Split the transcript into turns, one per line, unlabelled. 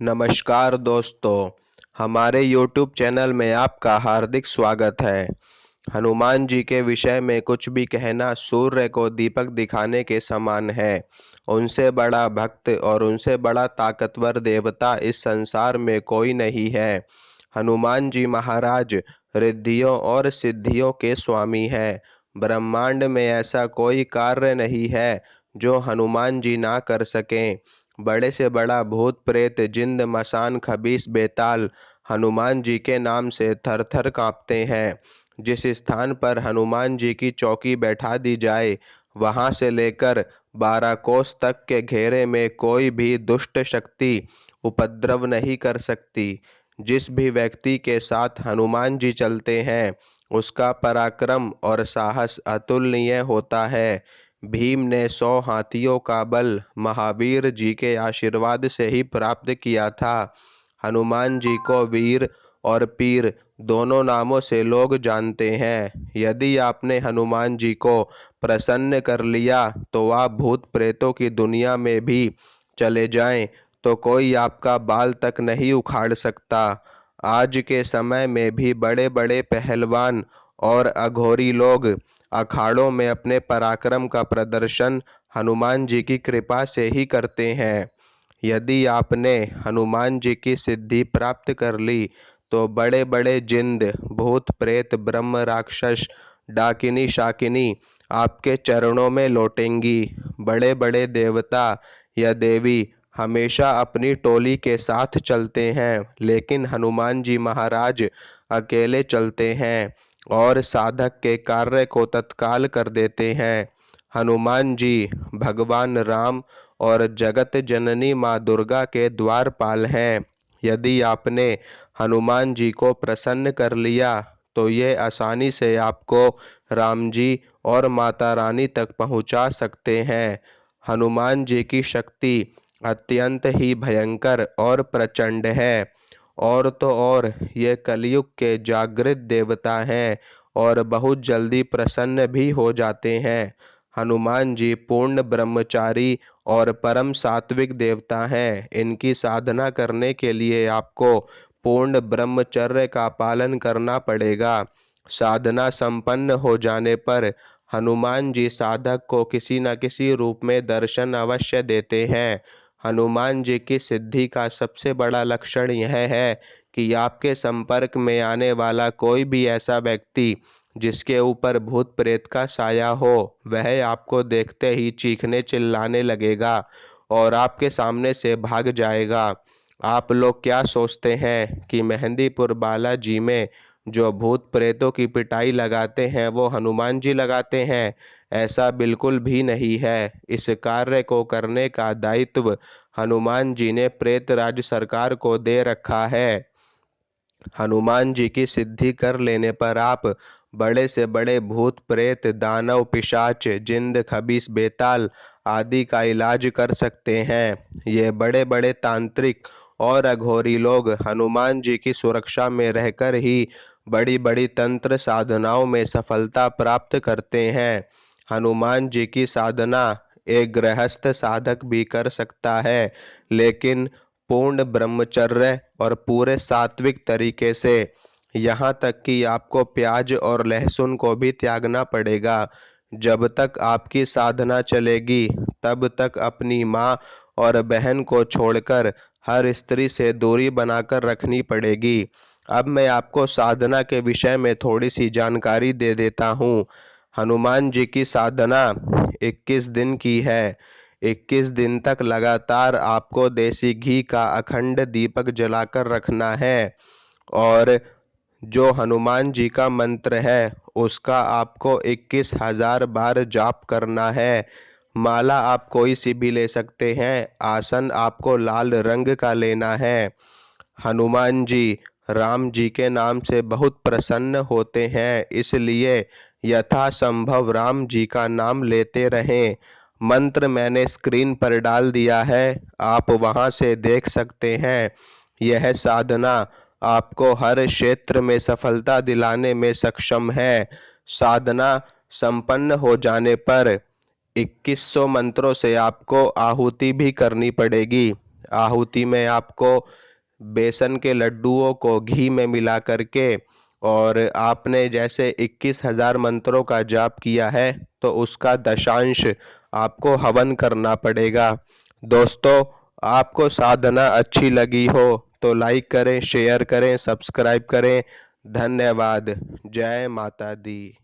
नमस्कार दोस्तों, हमारे YouTube चैनल में आपका हार्दिक स्वागत है। हनुमान जी के विषय में कुछ भी कहना सूर्य को दीपक दिखाने के समान है। उनसे बड़ा भक्त और उनसे बड़ा ताकतवर देवता इस संसार में कोई नहीं है। हनुमान जी महाराज रिद्धियों और सिद्धियों के स्वामी हैं। ब्रह्मांड में ऐसा कोई कार्य नहीं है जो हनुमान जी ना कर सकें। बड़े से बड़ा भूत प्रेत जिंद मसान खबीस बेताल हनुमान जी के नाम से थर थर कांपते हैं। जिस स्थान पर हनुमान जी की चौकी बैठा दी जाए, वहां से लेकर 12 कोस तक के घेरे में कोई भी दुष्ट शक्ति उपद्रव नहीं कर सकती। जिस भी व्यक्ति के साथ हनुमान जी चलते हैं, उसका पराक्रम और साहस अतुलनीय होता है। भीम ने 100 हाथियों का बल महावीर जी के आशीर्वाद से ही प्राप्त किया था। हनुमान जी को वीर और पीर दोनों नामों से लोग जानते हैं। यदि आपने हनुमान जी को प्रसन्न कर लिया तो आप भूत प्रेतों की दुनिया में भी चले जाएं तो कोई आपका बाल तक नहीं उखाड़ सकता। आज के समय में भी बड़े बड़े पहलवान और अघोरी लोग अखाड़ों में अपने पराक्रम का प्रदर्शन हनुमान जी की कृपा से ही करते हैं। यदि आपने हनुमान जी की सिद्धि प्राप्त कर ली तो बड़े बड़े जिंद भूत प्रेत ब्रह्म राक्षस डाकिनी शाकिनी आपके चरणों में लौटेंगी। बड़े बड़े देवता या देवी हमेशा अपनी टोली के साथ चलते हैं, लेकिन हनुमान जी महाराज अकेले चलते हैं और साधक के कार्य को तत्काल कर देते हैं। हनुमान जी भगवान राम और जगत जननी माँ दुर्गा के द्वारपाल हैं। यदि आपने हनुमान जी को प्रसन्न कर लिया तो ये आसानी से आपको राम जी और माता रानी तक पहुंचा सकते हैं। हनुमान जी की शक्ति अत्यंत ही भयंकर और प्रचंड है। और तो और ये कलयुग के जागृत देवता हैं और बहुत जल्दी प्रसन्न भी हो जाते हैं। हनुमान जी पूर्ण ब्रह्मचारी और परम सात्विक देवता हैं। इनकी साधना करने के लिए आपको पूर्ण ब्रह्मचर्य का पालन करना पड़ेगा। साधना संपन्न हो जाने पर हनुमान जी साधक को किसी न किसी रूप में दर्शन अवश्य देते हैं। हनुमान जी की सिद्धि का सबसे बड़ा लक्षण यह है कि आपके संपर्क में आने वाला कोई भी ऐसा व्यक्ति जिसके ऊपर भूत प्रेत का साया हो, वह आपको देखते ही चीखने चिल्लाने लगेगा और आपके सामने से भाग जाएगा। आप लोग क्या सोचते हैं कि मेहंदीपुर बालाजी में जो भूत प्रेतों की पिटाई लगाते हैं वो हनुमान जी लगाते हैं? ऐसा बिल्कुल भी नहीं है। इस कार्य को करने का दायित्व हनुमान जी ने प्रेतराज सरकार को दे रखा है। हनुमान जी की सिद्धि कर लेने पर आप बड़े से बड़े भूत प्रेत दानव पिशाच जिंद खबीस बेताल आदि का इलाज कर सकते हैं। ये बड़े बड़े तांत्रिक और अघोरी लोग हनुमान जी की सुरक्षा में रहकर ही बड़ी बड़ी तंत्र साधनाओं में सफलता प्राप्त करते हैं। हनुमान जी की साधना एक गृहस्थ साधक भी कर सकता है, लेकिन पूर्ण ब्रह्मचर्य और पूरे सात्विक तरीके से। यहाँ तक कि आपको प्याज और लहसुन को भी त्यागना पड़ेगा। जब तक आपकी साधना चलेगी तब तक अपनी माँ और बहन को छोड़कर हर स्त्री से दूरी बनाकर रखनी पड़ेगी। अब मैं आपको साधना के विषय में थोड़ी सी जानकारी दे देता हूँ। हनुमान जी की साधना 21 दिन की है। 21 दिन तक लगातार आपको देसी घी का अखंड दीपक जलाकर रखना है और जो हनुमान जी का मंत्र है उसका आपको 21,000 बार जाप करना है। माला आप कोई सी भी ले सकते हैं। आसन आपको लाल रंग का लेना है। हनुमान जी राम जी के नाम से बहुत प्रसन्न होते हैं, इसलिए यथासंभव राम जी का नाम लेते रहें। मंत्र मैंने स्क्रीन पर डाल दिया है, आप वहां से देख सकते हैं। यह साधना आपको हर क्षेत्र में सफलता दिलाने में सक्षम है। साधना संपन्न हो जाने पर 2100 मंत्रों से आपको आहुति भी करनी पड़ेगी। आहुति में आपको बेसन के लड्डुओं को घी में मिला करके, और आपने जैसे 21,000 मंत्रों का जाप किया है तो उसका दशांश आपको हवन करना पड़ेगा। दोस्तों, आपको साधना अच्छी लगी हो तो लाइक करें, शेयर करें, सब्सक्राइब करें। धन्यवाद। जय माता दी।